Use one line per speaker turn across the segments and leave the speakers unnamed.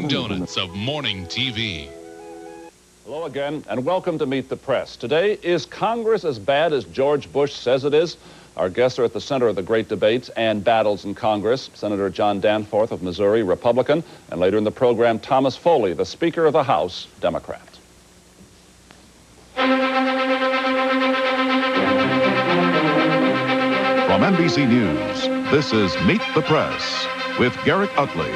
Dunkin' Donuts of morning TV.
Hello again, and welcome to Meet the Press. Today, is Congress as bad as George Bush says it is? Our guests are at the center of the great debates and battles in Congress. Senator John Danforth of Missouri, Republican, and later in the program, Thomas Foley, the Speaker of the House, Democrat.
From NBC News, this is Meet the Press with Garrick Utley.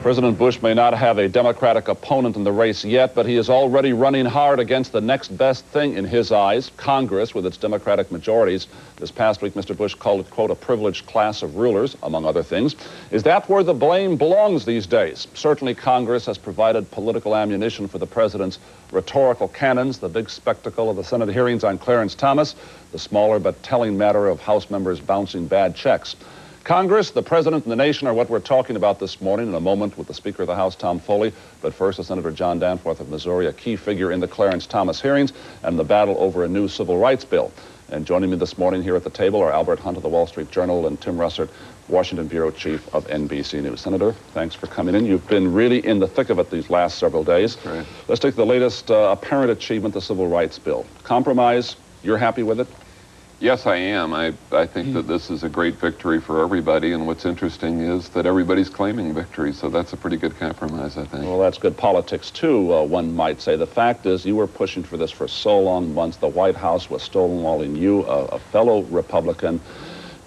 President Bush may not have a Democratic opponent in the race yet, but he is already running hard against the next best thing in his eyes, Congress, with its Democratic majorities. This past week, Mr. Bush called it, quote, a privileged class of rulers, among other things. Is that where the blame belongs these days? Certainly, Congress has provided political ammunition for the president's rhetorical cannons, the big spectacle of the Senate hearings on Clarence Thomas, the smaller but telling matter of House members bouncing bad checks. Congress, the President, and the nation are what we're talking about this morning in a moment with the Speaker of the House, Tom Foley. But first, Senator John Danforth of Missouri, a key figure in the Clarence Thomas hearings and the battle over a new civil rights bill. And joining me this morning here at the table are Albert Hunt of the Wall Street Journal and Tim Russert, Washington Bureau Chief of NBC News. Senator, thanks for coming in. You've been really in the thick of it these last several days.
Right.
Let's take the latest apparent achievement, the civil rights bill. Compromise, you're happy with it?
Yes, I am. I think that this is a great victory for everybody, and what's interesting is that everybody's claiming victory, so that's a pretty good compromise, I think.
Well, that's good politics, too, one might say. The fact is, you were pushing for this for so long. Once the White House was stonewalling you, a fellow Republican.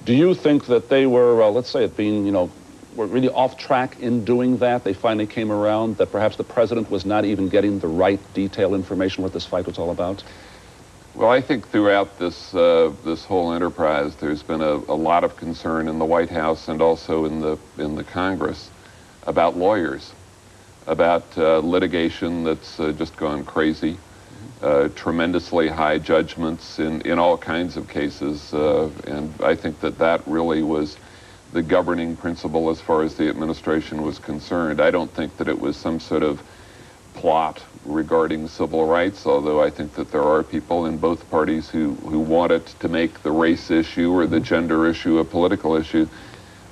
Do you think that they were, let's say it being, were really off track in doing that? They finally came around, that perhaps the president was not even getting the right detailed information what this fight was all about?
Well, I think throughout this this whole enterprise, there's been a lot of concern in the White House and also in the Congress about lawyers, about litigation that's just gone crazy, tremendously high judgments in all kinds of cases, and I think that really was the governing principle as far as the administration was concerned. I don't think that it was some sort of plot regarding civil rights, although I think that there are people in both parties who want it to make the race issue or the gender issue a political issue.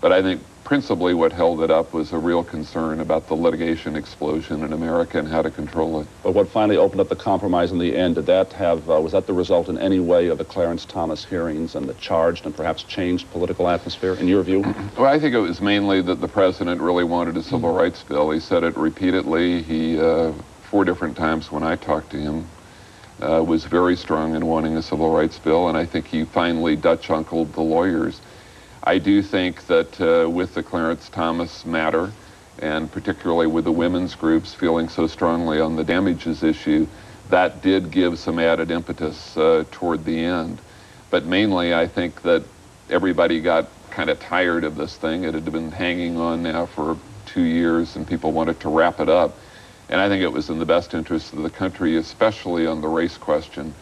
But I think principally what held it up was a real concern about the litigation explosion in America and how to control it.
But what finally opened up the compromise in the end, did that have, was that the result in any way of the Clarence Thomas hearings and the charged and perhaps changed political atmosphere, in your view?
Well, I think it was mainly that the president really wanted a civil rights bill. He said it repeatedly. He 4 different times when I talked to him, was very strong in wanting a civil rights bill, and I think he finally Dutch-uncled the lawyers. I do think that with the Clarence Thomas matter, and particularly with the women's groups feeling so strongly on the damages issue, that did give some added impetus toward the end. But mainly, I think that everybody got kind of tired of this thing. It had been hanging on now for 2 years, and people wanted to wrap it up. And I think it was in the best interest of the country, especially on the race question,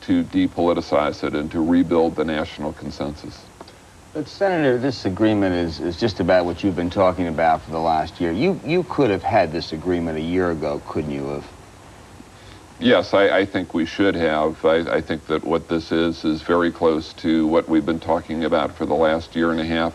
to depoliticize it and to rebuild the national consensus.
But, Senator, this agreement is just about what you've been talking about for the last year. You could have had this agreement a year ago, couldn't you have?
Yes, I think we should have. I think that what this is very close to what we've been talking about for the last year and a half.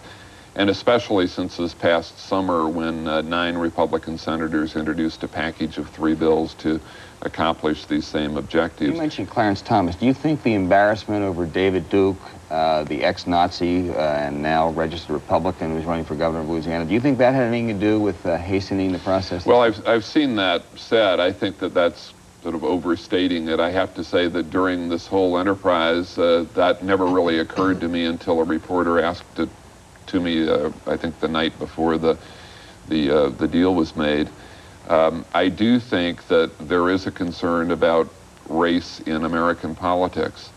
And especially since this past summer when 9 Republican senators introduced a package of 3 bills to accomplish these same objectives.
You mentioned Clarence Thomas. Do you think the embarrassment over David Duke, the ex-Nazi and now registered Republican who's running for governor of Louisiana, do you think that had anything to do with hastening the process?
Well, I've seen that said. I think that that's sort of overstating it. I have to say that during this whole enterprise, that never really occurred to me until a reporter asked it to me, I think the night before the deal was made. I do think that there is a concern about race in American politics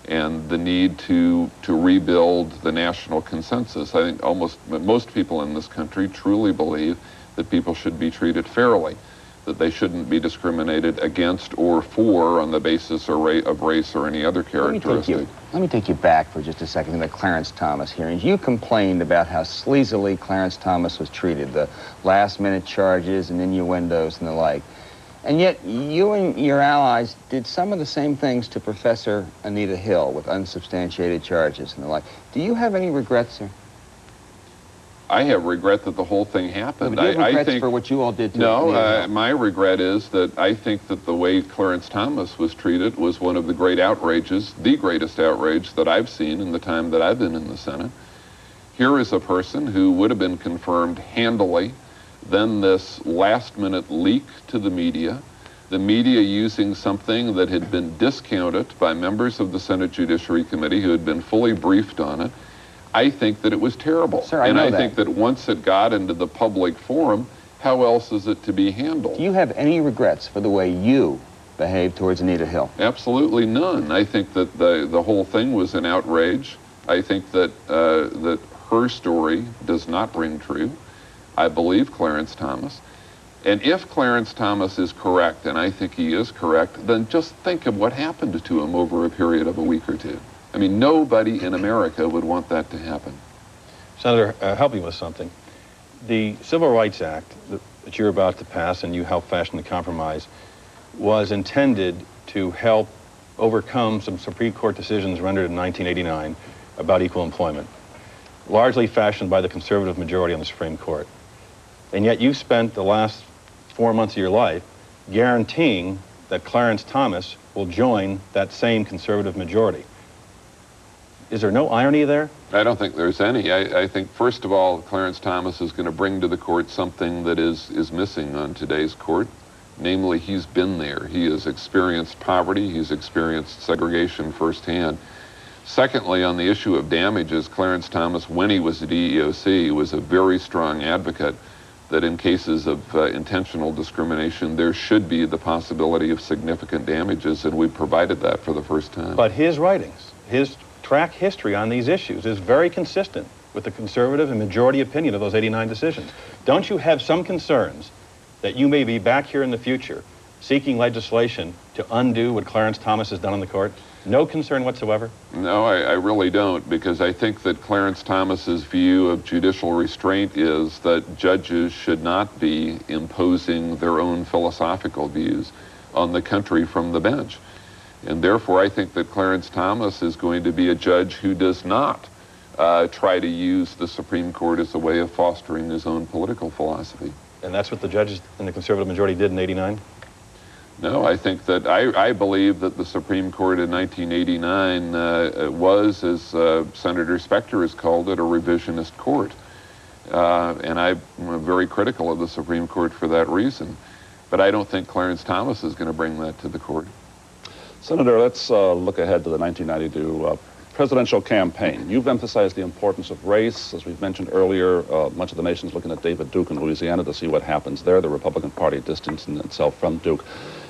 and the need to rebuild the national consensus. I think most people in this country truly believe that people should be treated fairly, that they shouldn't be discriminated against or for on the basis of race or any other characteristic.
Let me take you back for just a second to the Clarence Thomas hearings. You complained about how sleazily Clarence Thomas was treated, the last-minute charges and innuendos and the like. And yet, you and your allies did some of the same things to Professor Anita Hill with unsubstantiated charges and the like. Do you have any regrets, sir?
I have regret that the whole thing happened.
But do you have regrets
I think,
for what you all did to
No, my regret is that I think that the way Clarence Thomas was treated was one of the great outrages, the greatest outrage that I've seen in the time that I've been in the Senate. Here is a person who would have been confirmed handily, then this last-minute leak to the media using something that had been discounted by members of the Senate Judiciary Committee who had been fully briefed on it. I think that it was terrible.
Sir, I
think that once it got into the public forum, how else is it to be handled?
Do you have any regrets for the way you behaved towards Anita Hill?
Absolutely none. I think that the whole thing was an outrage. I think that that her story does not ring true. I believe Clarence Thomas. And if Clarence Thomas is correct, and I think he is correct, then just think of what happened to him over a period of a week or two. I mean, nobody in America would want that to happen.
Senator, help me with something. The Civil Rights Act that you're about to pass, and you helped fashion the compromise, was intended to help overcome some Supreme Court decisions rendered in 1989 about equal employment, largely fashioned by the conservative majority on the Supreme Court. And yet you spent the last 4 months of your life guaranteeing that Clarence Thomas will join that same conservative majority. Is there no irony there?
I don't think there's any. I think, first of all, Clarence Thomas is going to bring to the court something that is missing on today's court. Namely, he's been there. He has experienced poverty. He's experienced segregation firsthand. Secondly, on the issue of damages, Clarence Thomas, when he was at EEOC, was a very strong advocate that in cases of intentional discrimination, there should be the possibility of significant damages, and we provided that for the first time.
But his writings, his track history on these issues is very consistent with the conservative and majority opinion of those 89 decisions. Don't you have some concerns that you may be back here in the future seeking legislation to undo what Clarence Thomas has done on the court? No concern whatsoever?
No, I really don't, because I think that Clarence Thomas's view of judicial restraint is that judges should not be imposing their own philosophical views on the country from the bench. And therefore, I think that Clarence Thomas is going to be a judge who does not try to use the Supreme Court as a way of fostering his own political philosophy.
And that's what the judges in the conservative majority did in '89?
No, I think that I believe that the Supreme Court in 1989 was, as Senator Specter has called it, a revisionist court. And I'm very critical of the Supreme Court for that reason. But I don't think Clarence Thomas is going to bring that to the court.
Senator, let's look ahead to the 1992 presidential campaign. You've emphasized the importance of race. As we've mentioned earlier, much of the nation's looking at David Duke in Louisiana to see what happens there. The Republican Party distancing itself from Duke.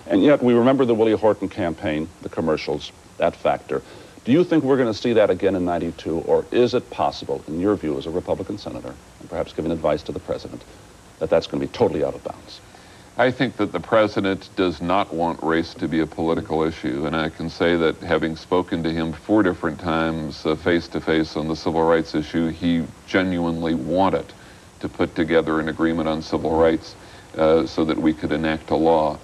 And yet we remember the Willie Horton campaign, the commercials, that factor. Do you think we're going to see that again in '92, or is it possible, in your view as a Republican senator, and perhaps giving advice to the president, that that's going to be totally out of bounds?
I think that the president does not want race to be a political issue, and I can say that having spoken to him 4 different times face-to-face on the civil rights issue, he genuinely wanted to put together an agreement on civil rights so that we could enact a law.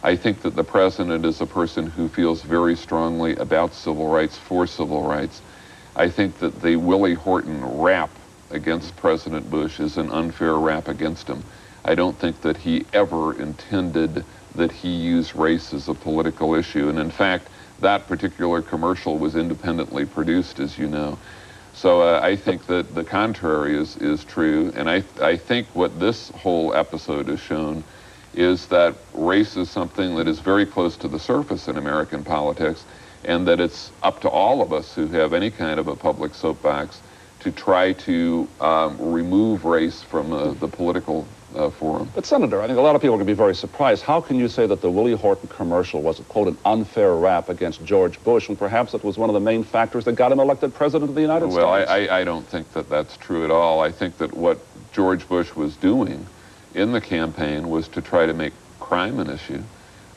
I think that the president is a person who feels very strongly about civil rights, for civil rights. I think that the Willie Horton rap against President Bush is an unfair rap against him. I don't think that he ever intended that he use race as a political issue. And in fact, that particular commercial was independently produced, as you know. So I think that the contrary is true. And I think what this whole episode has shown is that race is something that is very close to the surface in American politics, and that it's up to all of us who have any kind of a public soapbox to try to remove race from the political forum.
But Senator, I think a lot of people are going to be very surprised. How can you say that the Willie Horton commercial was, quote, an unfair rap against George Bush, when perhaps it was one of the main factors that got him elected president of the United States?
Well, I don't think that that's true at all. I think that what George Bush was doing in the campaign was to try to make crime an issue.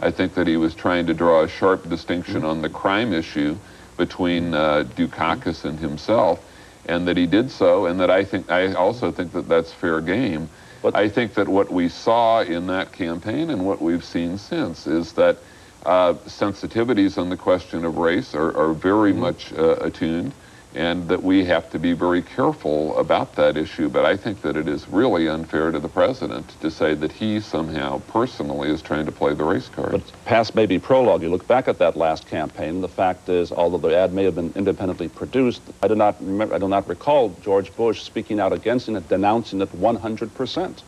I think that he was trying to draw a sharp distinction on the crime issue between Dukakis and himself, and that he did so, and that I also think that that's fair game. But I think that what we saw in that campaign and what we've seen since is that sensitivities on the question of race are very much attuned, and that we have to be very careful about that issue. But I think that it is really unfair to the president to say that he somehow personally is trying to play the race card.
But past maybe prologue, you look back at that last campaign, the fact is, although the ad may have been independently produced, I do not recall George Bush speaking out against it, denouncing it 100%.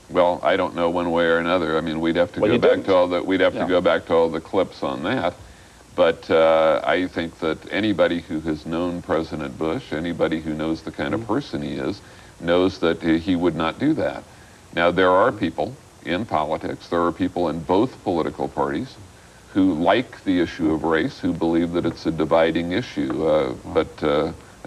Well, I don't know one way or another. I mean, we'd have to go back to all the to go back to all the clips on that. But I think that anybody who has known President Bush, anybody who knows the kind of person he is, knows that he would not do that. Now, there are people in politics, there are people in both political parties who like the issue of race, who believe that it's a dividing issue. But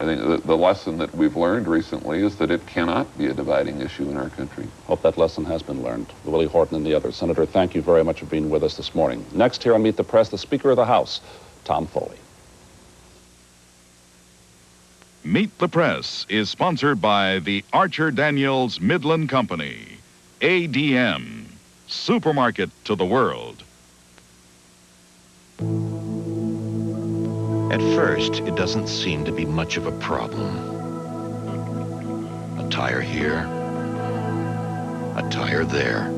I think the lesson that we've learned recently is that it cannot be a dividing issue in our country.
Hope that lesson has been learned. Willie Horton and the others. Senator, thank you very much for being with us this morning. Next here on Meet the Press, the Speaker of the House, Tom Foley.
Meet the Press is sponsored by the Archer Daniels Midland Company. ADM, supermarket to the world.
At first, it doesn't seem to be much of a problem. A tire here, a tire there.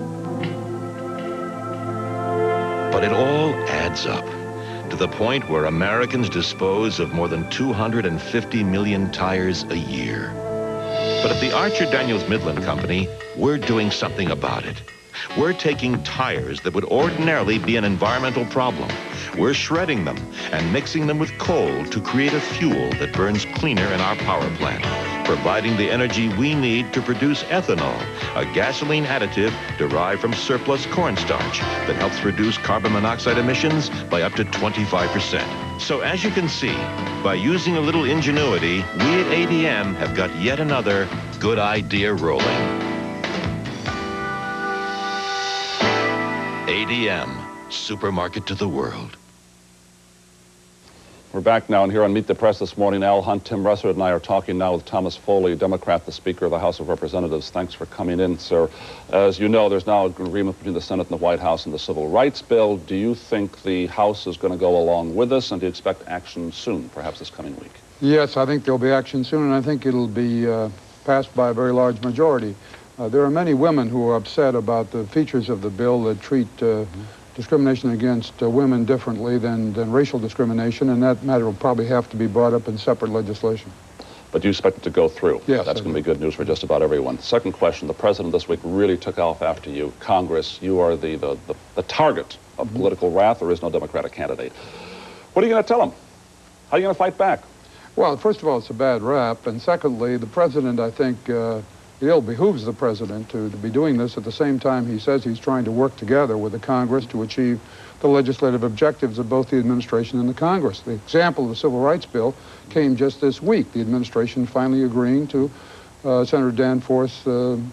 But it all adds up to the point where Americans dispose of more than 250 million tires a year. But at the Archer Daniels Midland Company, we're doing something about it. We're taking tires that would ordinarily be an environmental problem. We're shredding them and mixing them with coal to create a fuel that burns cleaner in our power plant, providing the energy we need to produce ethanol, a gasoline additive derived from surplus cornstarch that helps reduce carbon monoxide emissions by up to 25%. So as you can see, by using a little ingenuity, we at ADM have got yet another good idea rolling. ADM, supermarket to the world.
We're back now, and here on Meet the Press this morning, Al Hunt, Tim Russert, and I are talking now with Thomas Foley, Democrat, the Speaker of the House of Representatives. Thanks for coming in, sir. As you know, there's now an agreement between the Senate and the White House on the Civil Rights Bill. Do you think the House is going to go along with this, and do you expect action soon, perhaps this coming week?
Yes, I think there'll be action soon, and I think it'll be passed by a very large majority. There are many women who are upset about the features of the bill that treat discrimination against women differently than racial discrimination, and that matter will probably have to be brought up in separate legislation.
But you expect it to go through?
Yes.
That's going to be good news for just about everyone. Second question, the president this week really took off after you. Congress, you are the target of political wrath. There is no Democratic candidate. What are you going to tell them? How are you going to fight back?
Well, first of all, it's a bad rap, and secondly, the president, I think, it ill behooves the president to be doing this at the same time he says he's trying to work together with the Congress to achieve the legislative objectives of both the administration and the Congress. The example of the Civil Rights Bill came just this week. The administration finally agreeing to Senator Danforth's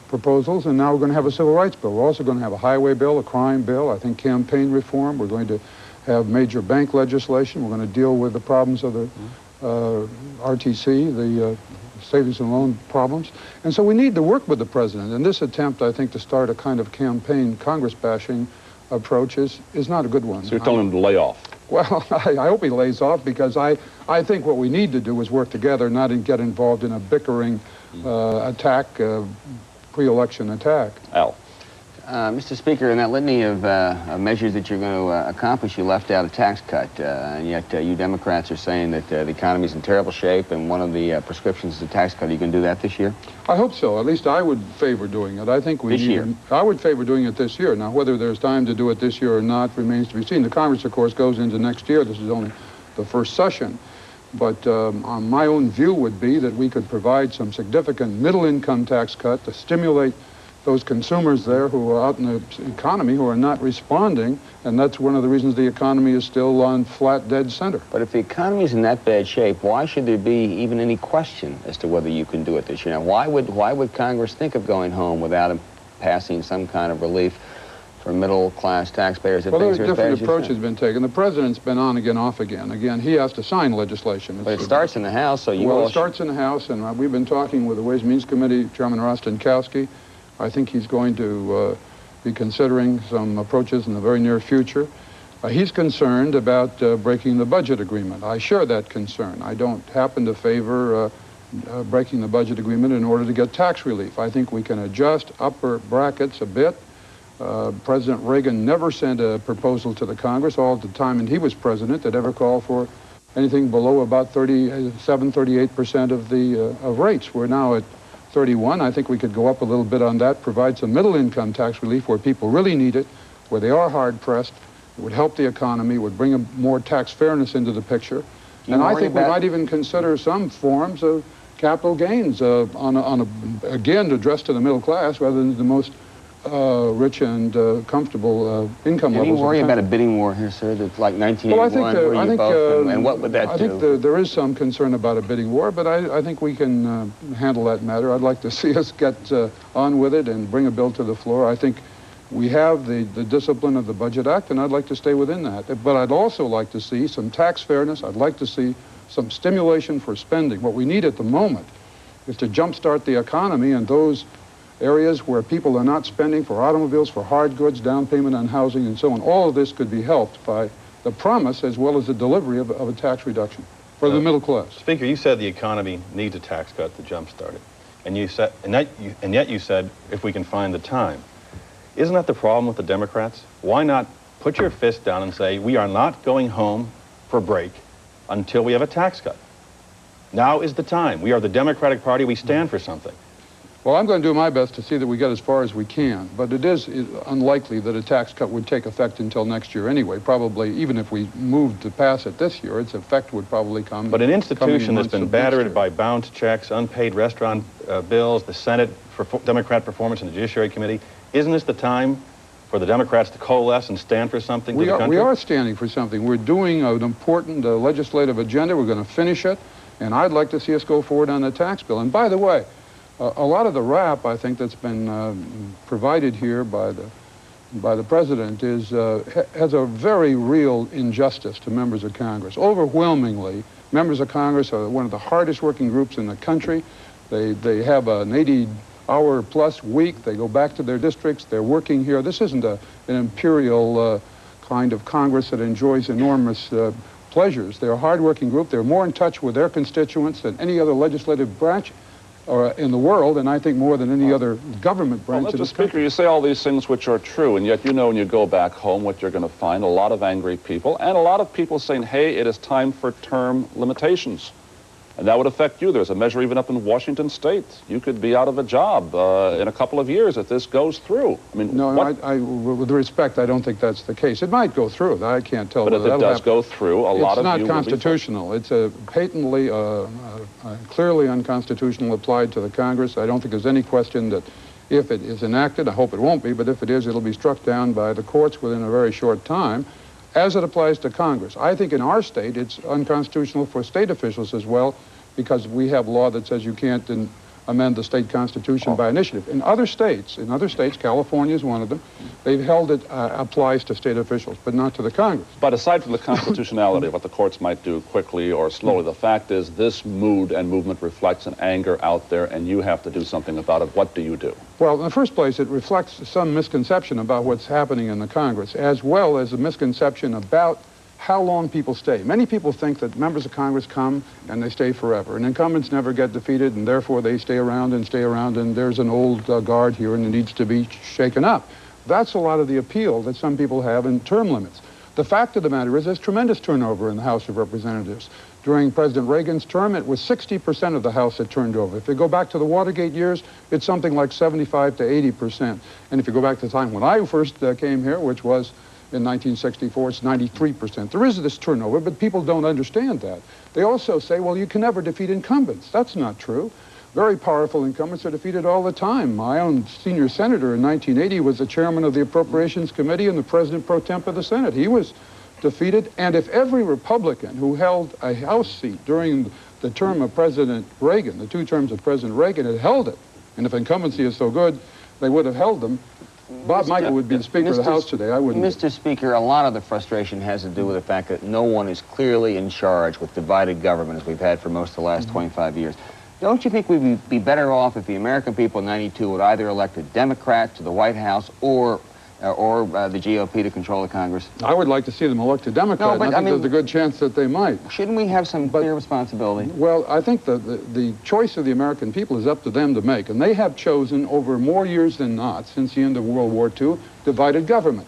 proposals, and now we're going to have a Civil Rights Bill. We're also going to have a highway bill, a crime bill, I think campaign reform. We're going to have major bank legislation. We're going to deal with the problems of the RTC, the savings and loan problems. And so we need to work with the president. And this attempt, I think, to start a kind of campaign Congress bashing approach is not a good one.
So you're telling him to lay off?
Well, I hope he lays off, because I think what we need to do is work together, not get involved in a bickering attack, pre-election attack.
Al.
Mr. Speaker, in that litany of measures that you're going to accomplish, you left out a tax cut, and yet you Democrats are saying that the economy's in terrible shape, and one of the prescriptions is a tax cut. Are you going to do that this year?
I hope so. At least I would favor doing it. I think we
this year.
I would favor doing it this year. Now, whether there's time to do it this year or not remains to be seen. The Congress, of course, goes into next year. This is only the first session. But my own view would be that we could provide some significant middle-income tax cut to stimulate those consumers there who are out in the economy who are not responding, and that's one of the reasons the economy is still on flat, dead center.
But if the economy is in that bad shape, why should there be even any question as to whether you can do it this year? Now, why would Congress think of going home without passing some kind of relief for middle-class taxpayers?
Well, there are different approaches been taken. The president's been on again, off again. Again, he has to sign legislation.
But it starts in the House, so you...
Well, it starts in the House, and we've been talking with the Ways and Means Committee, Chairman Rostenkowski. I think he's going to be considering some approaches in the very near future. He's concerned about breaking the budget agreement. I share that concern. I don't happen to favor breaking the budget agreement in order to get tax relief. I think we can adjust upper brackets a bit. President Reagan never sent a proposal to the Congress all the time, and he was president, that ever called for anything below about 38% of the of rates. We're now at 31. I think we could go up a little bit on that, provide some middle-income tax relief where people really need it, where they are hard-pressed. It would help the economy, would bring more tax fairness into the picture. And I think we might even consider some forms of capital gains again, addressed to the middle class rather than the most rich and comfortable income levels.
Do you worry about a bidding war here, sir? That's like 1981, and what would that do?
I think there is some concern about a bidding war, but I think we can handle that matter. I'd like to see us get on with it and bring a bill to the floor. I think we have the discipline of the Budget Act, and I'd like to stay within that. But I'd also like to see some tax fairness. I'd like to see some stimulation for spending. What we need at the moment is to jumpstart the economy in those areas where people are not spending for automobiles, for hard goods, down payment on housing, and so on. All of this could be helped by the promise as well as the delivery of a tax reduction for the middle class.
Speaker, you said the economy needs a tax cut to jumpstart it. And you said, and yet you said, if we can find the time. Isn't that the problem with the Democrats? Why not put your fist down and say, we are not going home for break until we have a tax cut? Now is the time. We are the Democratic Party. We stand for something.
Well, I'm going to do my best to see that we get as far as we can, but it is unlikely that a tax cut would take effect until next year anyway. Probably, even if we moved to pass it this year, its effect would probably come.
But an institution that's been battered by bounce checks, unpaid restaurant bills, the Senate for Democrat performance and the Judiciary Committee, isn't this the time for the Democrats to coalesce and stand for something to the country?
We are standing for something. We're doing an important legislative agenda. We're going to finish it, and I'd like to see us go forward on the tax bill. And by the way, a lot of the rap, I think, that's been provided here by the president has a very real injustice to members of Congress. Overwhelmingly, members of Congress are one of the hardest working groups in the country. They have an 80-hour-plus week. They go back to their districts. They're working here. This isn't an imperial kind of Congress that enjoys enormous pleasures. They're a hard-working group. They're more in touch with their constituents than any other legislative branch in the world, and I think more than any other government branch in this country.
Mr. Speaker, you say all these things which are true, and yet you know when you go back home what you're going to find, a lot of angry people, and a lot of people saying, hey, it is time for term limitations. And that would affect you. There's a measure even up in Washington State. You could be out of a job in a couple of years if this goes through. I mean,
no, with respect, I don't think that's the case. It might go through. I can't tell.
But if it does go through, a lot of you will be.
It's not constitutional. It's a patently, clearly unconstitutional applied to the Congress. I don't think there's any question that if it is enacted, I hope it won't be, but if it is, it'll be struck down by the courts within a very short time, as it applies to Congress. I think in our state, it's unconstitutional for state officials as well, because we have law that says you can't amend the state constitution by initiative. In other states, California is one of them, they've held it applies to state officials, but not to the Congress.
But aside from the constitutionality of what the courts might do quickly or slowly, the fact is this mood and movement reflects an anger out there, and you have to do something about it. What do you do?
Well, in the first place, it reflects some misconception about what's happening in the Congress, as well as a misconception about how long people stay. Many people think that members of Congress come and they stay forever, and incumbents never get defeated, and therefore they stay around, and there's an old guard here and it needs to be shaken up. That's a lot of the appeal that some people have in term limits. The fact of the matter is there's tremendous turnover in the House of Representatives. During President Reagan's term, it was 60% of the House that turned over. If you go back to the Watergate years, it's something like 75 to 80%. And if you go back to the time when I first came here, which was in 1964, it's 93%. There is this turnover, but people don't understand that. They also say, well, you can never defeat incumbents. That's not true. Very powerful incumbents are defeated all the time. My own senior senator in 1980 was the chairman of the Appropriations Committee and the president pro tem of the Senate. He was defeated, and if every Republican who held a House seat during the term of President Reagan, the two terms of President Reagan, had held it, and if incumbency is so good, they would have held them, Bob Michael would be the Speaker of the House today. I wouldn't.
Mr. Speaker, a lot of the frustration has to do with the fact that no one is clearly in charge with divided government, as we've had for most of the last 25 years. Don't you think we'd be better off if the American people in '92 would either elect a Democrat to the White House or or the GOP to control the Congress?
I would like to see them elected Democrat.
No, but
and I think there's a good chance that they might.
Shouldn't we have some clear responsibility?
Well, I think the choice of the American people is up to them to make, and they have chosen over more years than not, since the end of World War II, divided government.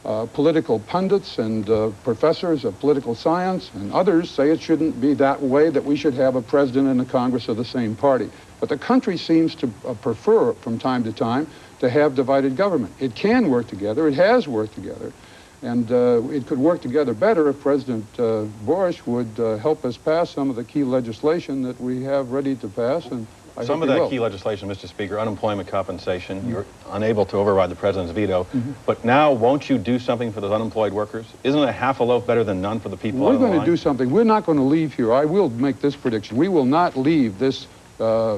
Political pundits and professors of political science and others say it shouldn't be that way, that we should have a president and a Congress of the same party. But the country seems to prefer, from time to time, to have divided government. It can work together. It has worked together. And it could work together better if President Bush would help us pass some of the key legislation that we have ready to pass. And
some of that key legislation, Mr. Speaker, unemployment compensation, you're unable to override the president's veto. But now, won't you do something for those unemployed workers? Isn't a half a loaf better than none for the people on the line?
We're going to do something. We're not going to leave here. I will make this prediction. We will not leave this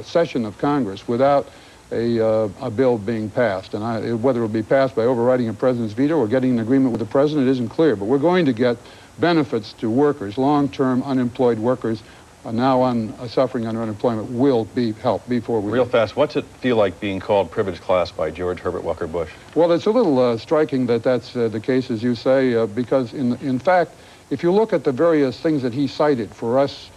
session of Congress without a bill being passed. And whether it will be passed by overriding a president's veto or getting an agreement with the president isn't clear. But we're going to get benefits to workers, long-term unemployed workers now suffering under unemployment will be helped before we...
Real fast, what's it feel like being called privileged class by George Herbert Walker Bush?
Well, it's a little striking that that's the case, as you say, because in fact, if you look at the various things that he cited for us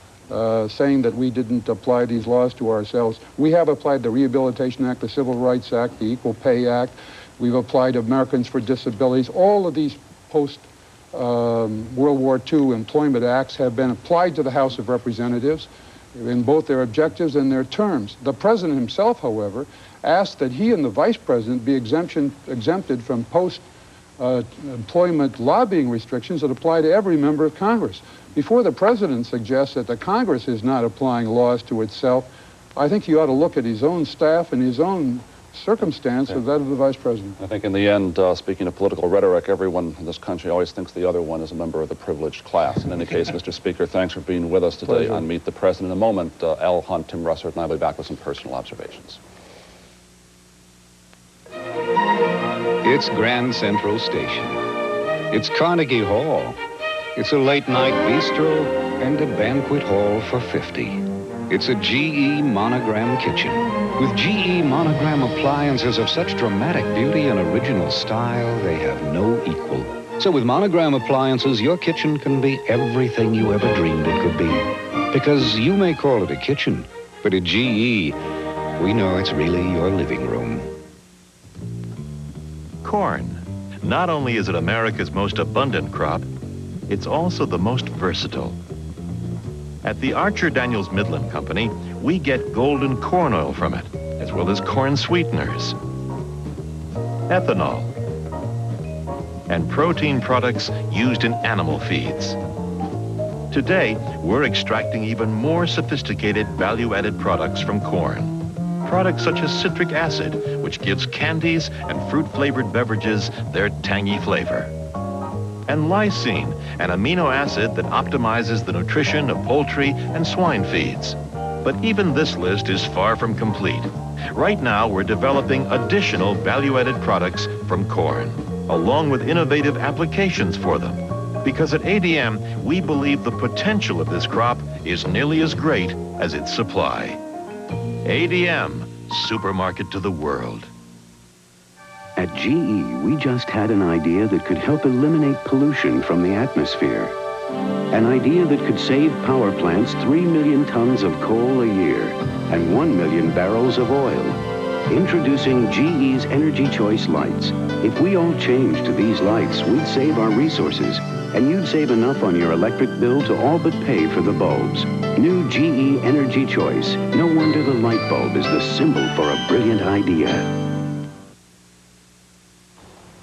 saying that we didn't apply these laws to ourselves, we have applied the Rehabilitation Act, the Civil Rights Act, the Equal Pay Act. We've applied Americans for Disabilities. All of these post-World War II employment acts have been applied to the House of Representatives in both their objectives and their terms. The president himself, however, asked that he and the vice president be exempted from post-employment lobbying restrictions that apply to every member of Congress. Before the president suggests that the Congress is not applying laws to itself, I think he ought to look at his own staff and his own circumstance of that of the vice president.
I think in the end, speaking of political rhetoric, everyone in this country always thinks the other one is a member of the privileged class. In any case, Mr. Speaker, thanks for being with us today on Meet the Press. And in a moment, Al Hunt, Tim Russert, and I'll be back with some personal observations.
It's Grand Central Station. It's Carnegie Hall. It's a late-night bistro and a banquet hall for 50. It's a GE monogram kitchen with GE monogram appliances of such dramatic beauty and original style, they have no equal. So with monogram appliances, your kitchen can be everything you ever dreamed it could be. Because you may call it a kitchen, but at GE, we know it's really your living room.
Corn. Not only is it America's most abundant crop, it's also the most versatile. At the Archer Daniels Midland Company, we get golden corn oil from it, as well as corn sweeteners, ethanol, and protein products used in animal feeds. Today, we're extracting even more sophisticated value-added products from corn. Products such as citric acid, which gives candies and fruit-flavored beverages their tangy flavor. And lysine, an amino acid that optimizes the nutrition of poultry and swine feeds. But even this list is far from complete. Right now, we're developing additional value-added products from corn, along with innovative applications for them. Because at ADM, we believe the potential of this crop is nearly as great as its supply. ADM, supermarket to the world.
At GE, we just had an idea that could help eliminate pollution from the atmosphere. An idea that could save power plants 3 million tons of coal a year and 1 million barrels of oil. Introducing GE's Energy Choice lights. If we all changed to these lights, we'd save our resources, and you'd save enough on your electric bill to all but pay for the bulbs. New GE Energy Choice. No wonder the light bulb is the symbol for a brilliant idea.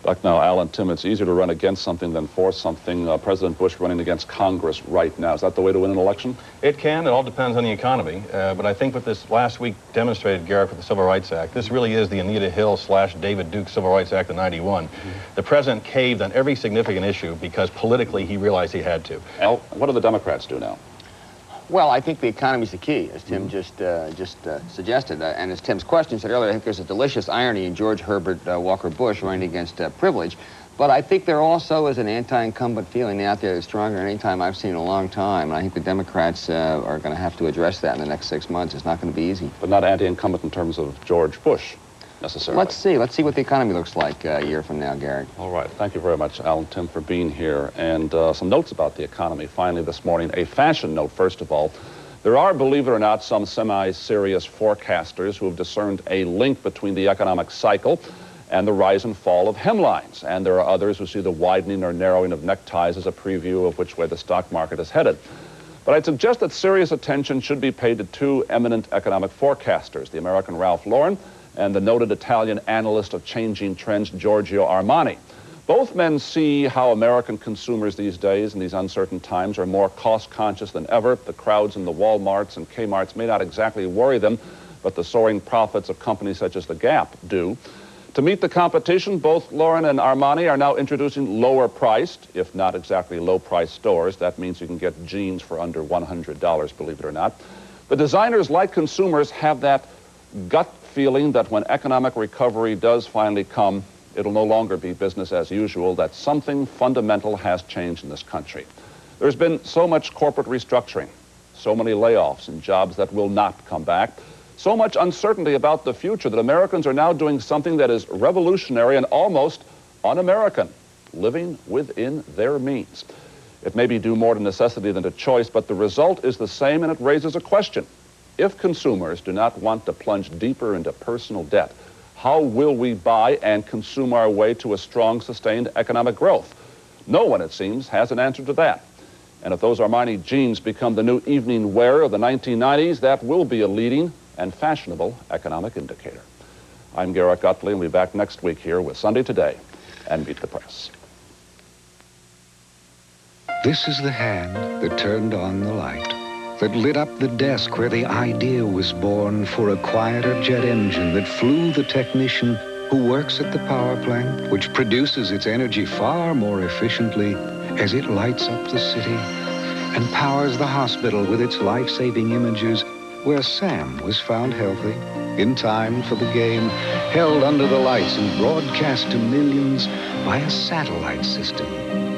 Back now, Al and Tim, it's easier to run against something than for something. President Bush running against Congress right now. Is that the way to win an election?
It can. It all depends on the economy. But I think what this last week demonstrated, Garrick, with the Civil Rights Act, this really is the Anita Hill / David Duke Civil Rights Act of '91. The president caved on every significant issue because politically he realized he had to.
Al, what do the Democrats do now?
Well, I think the economy's the key, as Tim just suggested. And as Tim's question said earlier, I think there's a delicious irony in George Herbert Walker Bush running against privilege. But I think there also is an anti-incumbent feeling out there that's stronger than any time I've seen in a long time. And I think the Democrats are going to have to address that in the next 6 months. It's not going to be easy.
But not anti-incumbent in terms of George Bush. necessarily.
Let's see what the economy looks like a year from now, Garrick.
All right. Thank you very much, Al and Tim, for being here. And some notes about the economy finally this morning. A fashion note, first of all. There are, believe it or not, some semi-serious forecasters who have discerned a link between the economic cycle and the rise and fall of hemlines. And there are others who see the widening or narrowing of neckties as a preview of which way the stock market is headed. But I'd suggest that serious attention should be paid to two eminent economic forecasters, the American Ralph Lauren and the noted Italian analyst of changing trends, Giorgio Armani. Both men see how American consumers these days in these uncertain times are more cost-conscious than ever. The crowds in the Walmarts and Kmarts may not exactly worry them, but the soaring profits of companies such as the Gap do. To meet the competition, both Lauren and Armani are now introducing lower-priced, if not exactly low-priced stores. That means you can get jeans for under $100, believe it or not. The designers, like consumers, have that gut feeling that when economic recovery does finally come, it'll no longer be business as usual, that something fundamental has changed in this country. There's been so much corporate restructuring, so many layoffs and jobs that will not come back, so much uncertainty about the future that Americans are now doing something that is revolutionary and almost un-American, living within their means. It may be due more to necessity than to choice, but the result is the same, and it raises a question. If consumers do not want to plunge deeper into personal debt, how will we buy and consume our way to a strong, sustained economic growth? No one, it seems, has an answer to that. And if those Armani jeans become the new evening wear of the 1990s, that will be a leading and fashionable economic indicator. I'm Garrick Utley, and we'll be back next week here with Sunday Today and Meet the Press.
This is the hand that turned on the light, that lit up the desk where the idea was born for a quieter jet engine that flew the technician who works at the power plant, which produces its energy far more efficiently as it lights up the city and powers the hospital with its life-saving images, where Sam was found healthy, in time for the game, held under the lights and broadcast to millions by a satellite system,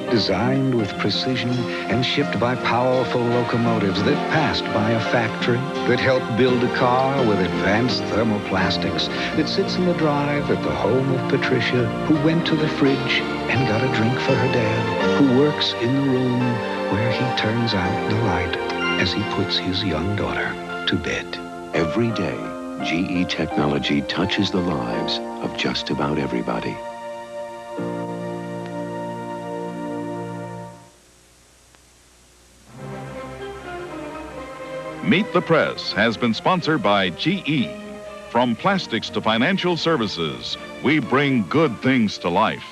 designed with precision and shipped by powerful locomotives that passed by a factory that helped build a car with advanced thermoplastics that sits in the drive at the home of Patricia, who went to the fridge and got a drink for her dad, who works in the room where he turns out the light as he puts his young daughter to bed.
Every day, GE technology touches the lives of just about everybody.
Meet the Press has been sponsored by GE. From plastics to financial services, we bring good things to life.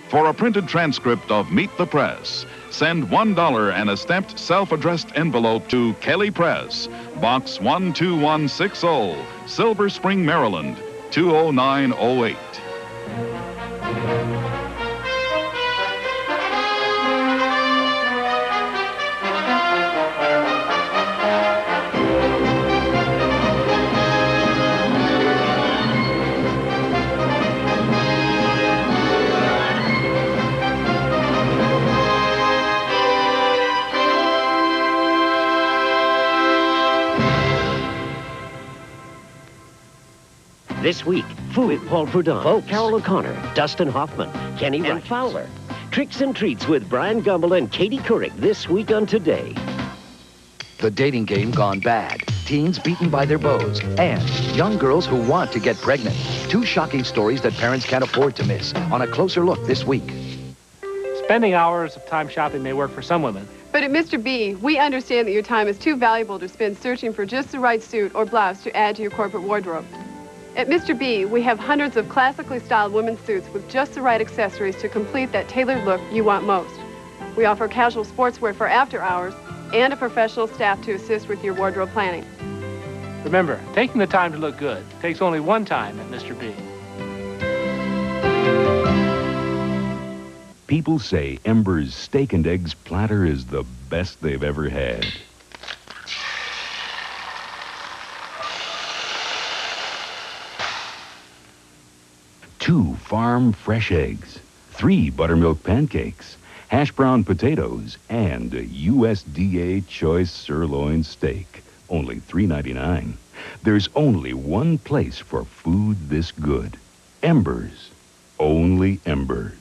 For a printed transcript of Meet the Press, send $1 and a stamped self-addressed envelope to Kelly Press, Box 12160, Silver Spring, Maryland, 20908.
This week, food with Paul Prudhomme, Carol O'Connor, Dustin Hoffman, Kenny and Fowler. Tricks and Treats with Brian Gumbel and Katie Couric this week on Today.
The dating game gone bad. Teens beaten by their beaux. And young girls who want to get pregnant. Two shocking stories that parents can't afford to miss. On A Closer Look this week.
Spending hours of time shopping may work for some women.
But at Mr. B, we understand that your time is too valuable to spend searching for just the right suit or blouse to add to your corporate wardrobe. At Mr. B, we have hundreds of classically styled women's suits with just the right accessories to complete that tailored look you want most. We offer casual sportswear for after hours and a professional staff to assist with your wardrobe planning.
Remember, taking the time to look good takes only one time at Mr. B.
People say Ember's steak and eggs platter is the best they've ever had. 2 farm fresh eggs, 3 buttermilk pancakes, hash brown potatoes, and a USDA choice sirloin steak. Only $3.99. There's only one place for food this good. Embers. Only Embers.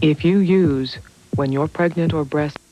If you use when you're pregnant or breast